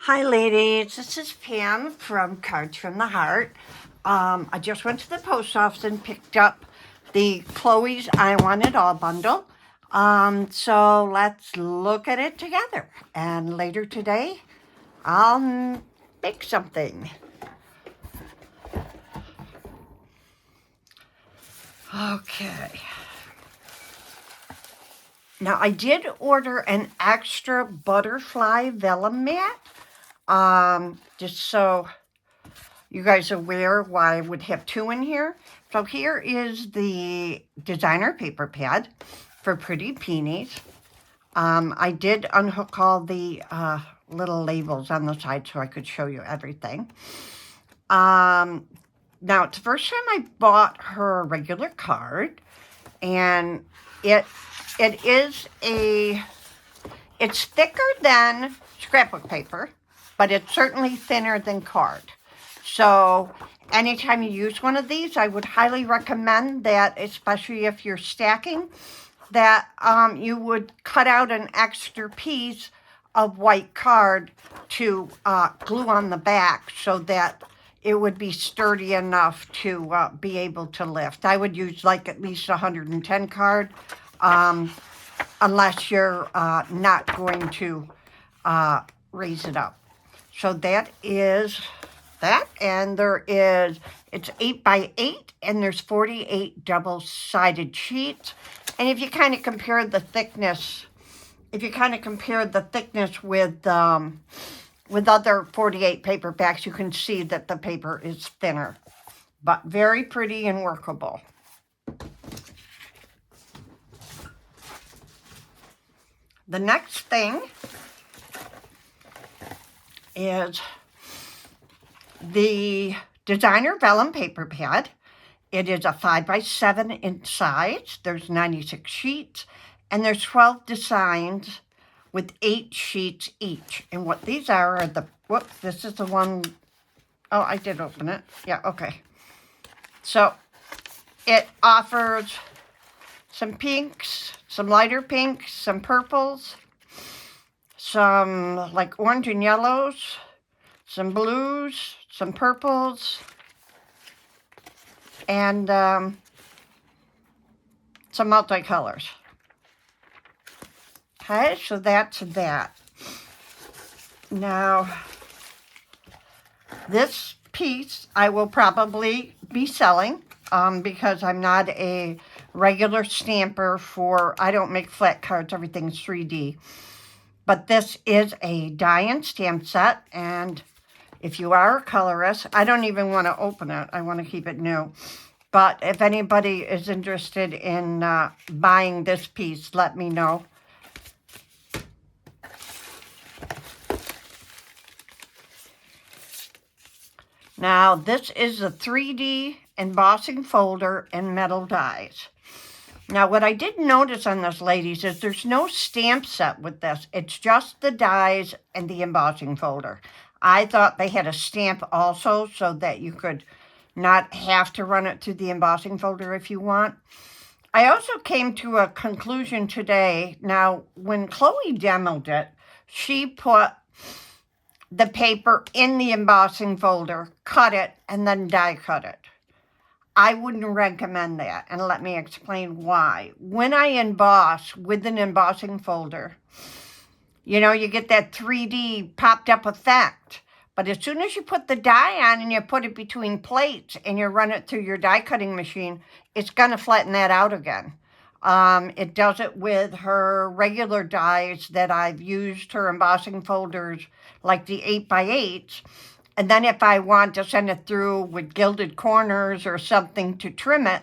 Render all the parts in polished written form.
Hi ladies, this is Pam from Cards from the Heart. I just went to the post office and picked up the Chloe's I Want It All bundle. So let's look at it together. And later today, I'll make something. Okay. Now I did order an extra butterfly vellum mat. Just so you guys are aware why I would have two in here. So here is the designer paper pad for pretty peonies. I did unhook all the little labels on the side so I could show you everything. Now it's the first time I bought her a regular card, and it's thicker than scrapbook paper, but it's certainly thinner than card. So anytime you use one of these, I would highly recommend that, especially if you're stacking, that you would cut out an extra piece of white card to glue on the back so that it would be sturdy enough to be able to lift. I would use like at least 110 card, unless you're not going to raise it up. So that is that, and it's 8 by 8, and there's 48 double-sided sheets. And if you kind of compare the thickness, with other 48 paperbacks, you can see that the paper is thinner, but very pretty and workable. The next thing is the designer vellum paper pad. It is a 5 by 7 inch size. There's 96 sheets, and there's 12 designs with 8 sheets each. And what these are this is the one, oh, I did open it. Yeah, okay. So it offers some pinks, some lighter pinks, some purples, some like orange and yellows, some blues, some purples, and some multicolors. Okay, so that's that. Now, this piece I will probably be selling because I'm not a regular stamper I don't make flat cards, everything's 3D. But this is a die and stamp set, and if you are a colorist, I don't even want to open it. I want to keep it new. But if anybody is interested in buying this piece, let me know. Now, this is a 3D embossing folder and metal dies. Now, what I did notice on this, ladies, is there's no stamp set with this. It's just the dies and the embossing folder. I thought they had a stamp also so that you could not have to run it through the embossing folder if you want. I also came to a conclusion today. Now, when Chloe demoed it, she put the paper in the embossing folder, cut it, and then die cut it. I wouldn't recommend that, and let me explain why. When I emboss with an embossing folder, you know, you get that 3D popped up effect. But as soon as you put the die on and you put it between plates and you run it through your die cutting machine, it's going to flatten that out again. It does it with her regular dies that I've used, her embossing folders, like the 8 by 8s. And then if I want to send it through with gilded corners or something to trim it,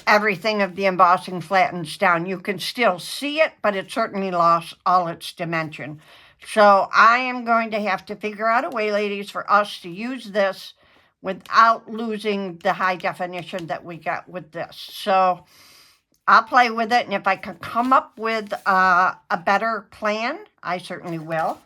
everything of the embossing flattens down. You can still see it, but it certainly lost all its dimension. So I am going to have to figure out a way, ladies, for us to use this without losing the high definition that we got with this. So I'll play with it, and if I can come up with a better plan, I certainly will.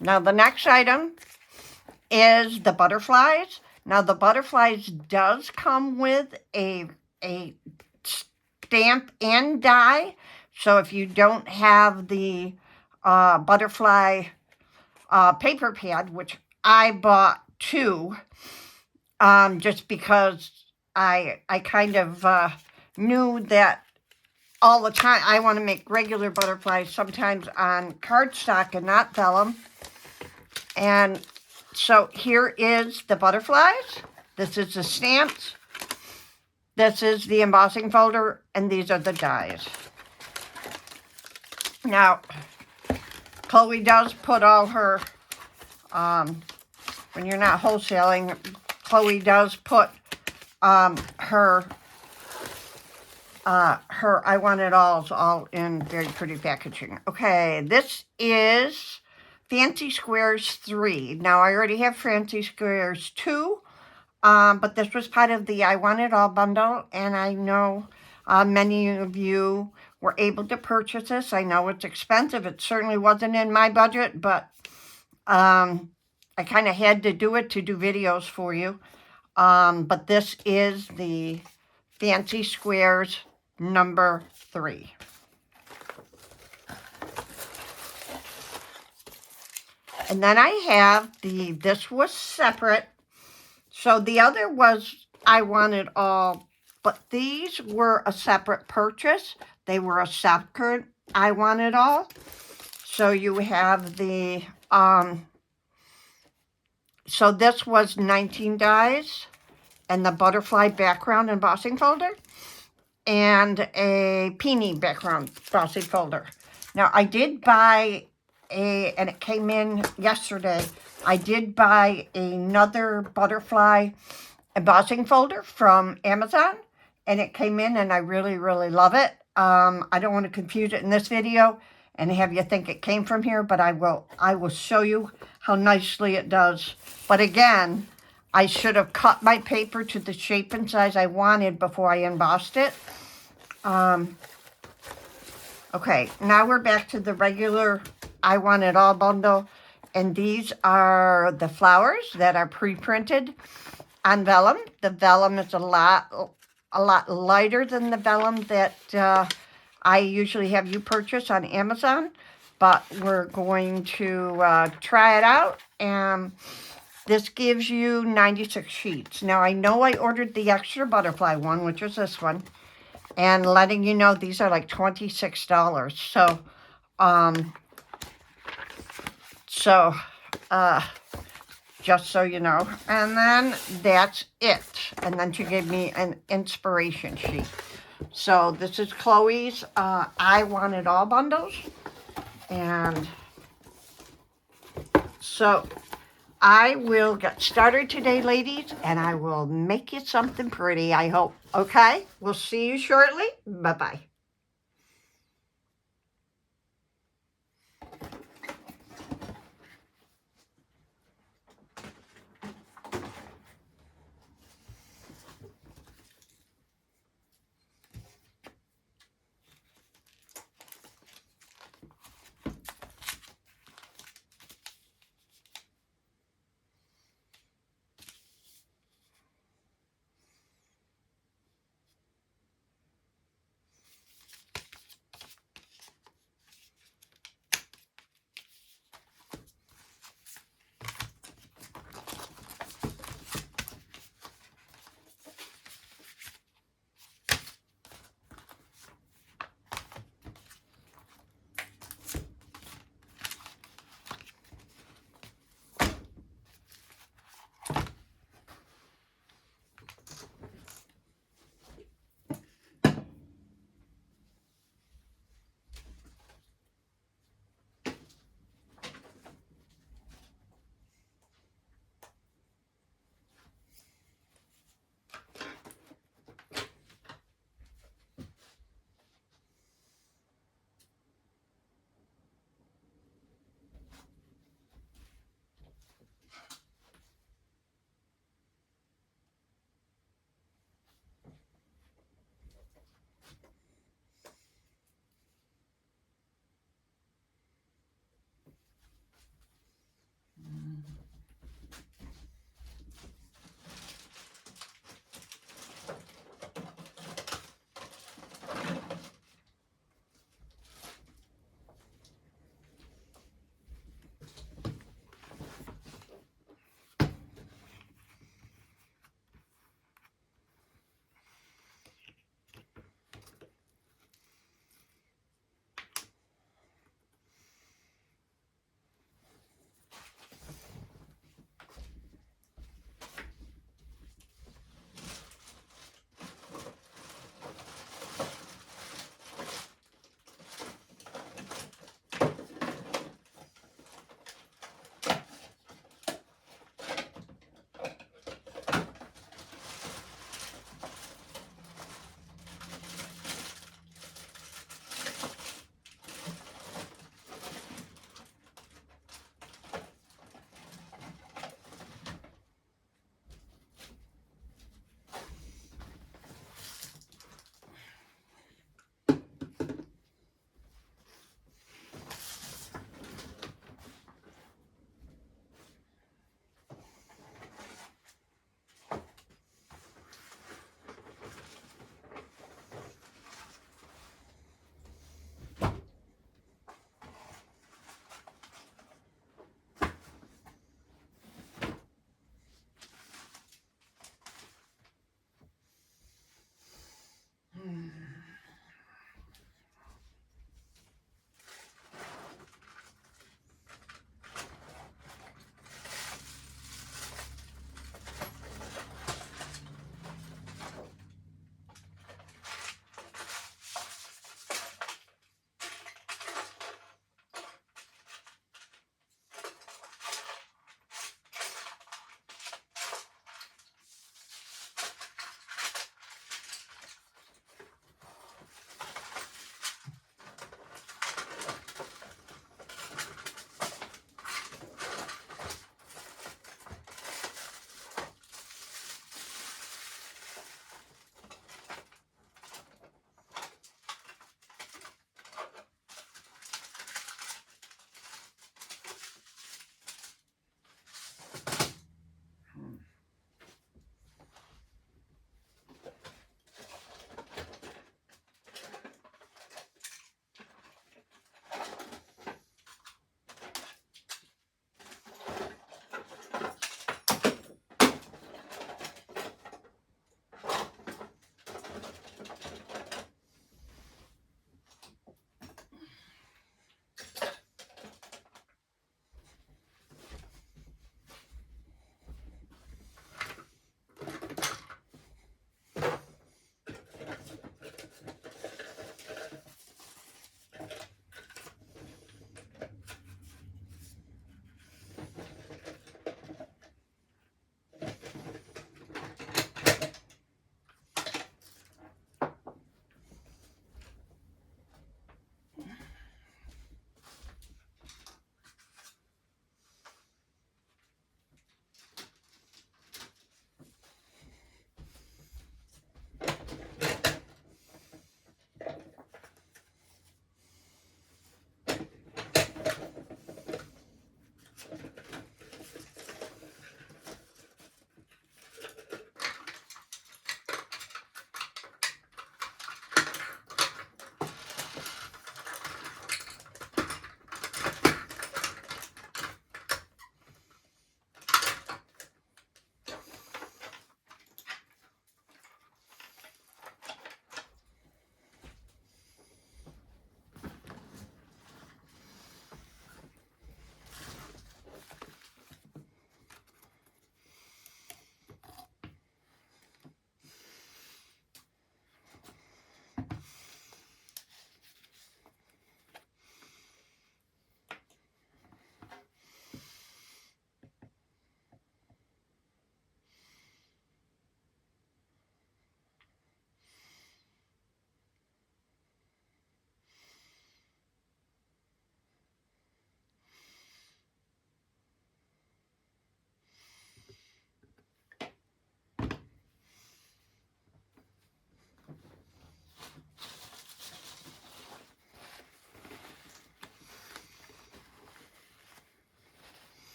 Now, the next item is the butterflies. Now, the butterflies does come with a stamp and die, So if you don't have the butterfly paper pad, which I bought 2, just because I kind of knew that all the time I want to make regular butterflies, sometimes on cardstock and not vellum. And so here is the butterflies. This is the stamps. This is the embossing folder, and these are the dies. Now, Chloe does put all her, when you're not wholesaling, Chloe does put her I Want It Alls all in very pretty packaging. Okay, this is Fancy Squares 3. Now, I already have Fancy Squares 2, but this was part of the I Want It All bundle, and I know many of you were able to purchase this. I know it's expensive. It certainly wasn't in my budget, but I kind of had to do it to do videos for you. But this is the Fancy Squares number 3. And then I have this was separate. So the other was I Want It All, but these were a separate purchase. They were a separate I Want It All. So you have the, so this was 19 dies and the butterfly background embossing folder and a Peony background embossing folder. Now I did buy and it came in yesterday, I did buy another butterfly embossing folder from Amazon, and it came in, and I really, really love it. I don't want to confuse it in this video and have you think it came from here, but I will show you how nicely it does. But again, I should have cut my paper to the shape and size I wanted before I embossed it. Okay, now we're back to the regular I Want It All bundle, and these are the flowers that are pre-printed on vellum. The vellum is a lot lighter than the vellum that I usually have you purchase on Amazon, but we're going to try it out, and this gives you 96 sheets. Now, I know I ordered the extra butterfly one, which is this one, and letting you know these are like $26. So, just so you know. And then that's it. And then she gave me an inspiration sheet. So this is Chloe's I Want It All bundles. And so I will get started today, ladies, and I will make you something pretty, I hope. Okay? We'll see you shortly. Bye-bye.